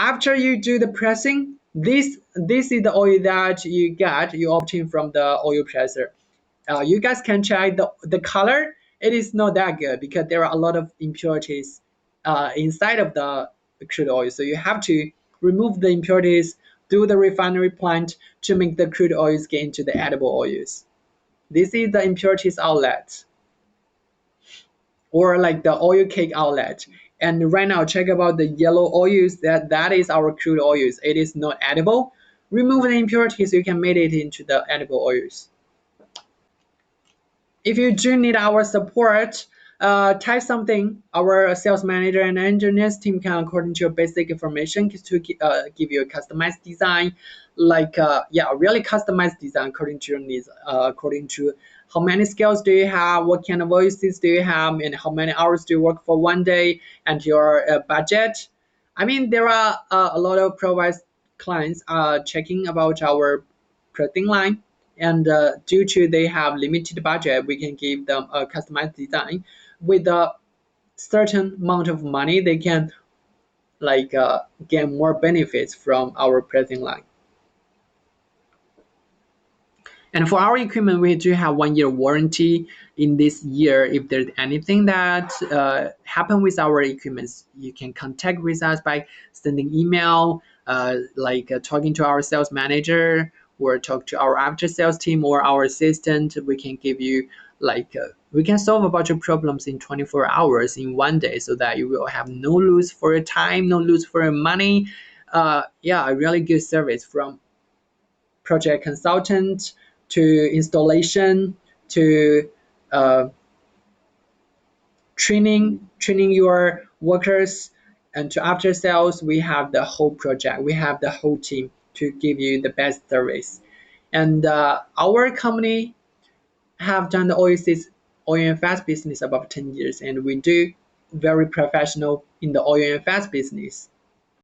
After you do the pressing, this is the oil that you obtain from the oil presser. You guys can check the color. It is not that good because there are a lot of impurities inside of the crude oil. So you have to remove the impurities, do the refinery plant to make the crude oils get into the edible oils. This is the impurities outlet, or like the oil cake outlet. And right now, check about the yellow oils. That is our crude oils. It is not edible. Remove the impurities, you can make it into the edible oils. If you do need our support, type something. Our sales manager and engineers team can, according to your basic information, to give you a customized design, like really customized design according to your needs, according to how many skills do you have, what kind of voices do you have, and how many hours do you work for one day, and your budget. I mean, there are a lot of providers clients checking about our clothing line, and due to they have limited budget, we can give them a customized design with a certain amount of money. They can like get more benefits from our pricing line. And for our equipment, we do have 1 year warranty. In this year, if there's anything that happen with our equipment, you can contact with us by sending email, talking to our sales manager, or talk to our after sales team or our assistant. We can give you we can solve a bunch of problems in 24 hours in 1 day, so that you will have no lose for your time, no lose for your money. A really good service from project consultant to installation to uh, training your workers, and to after sales. We have the whole project, we have the whole team to give you the best service. And our company have done the oil and fat business about 10 years, and we do very professional in the oil and fat business.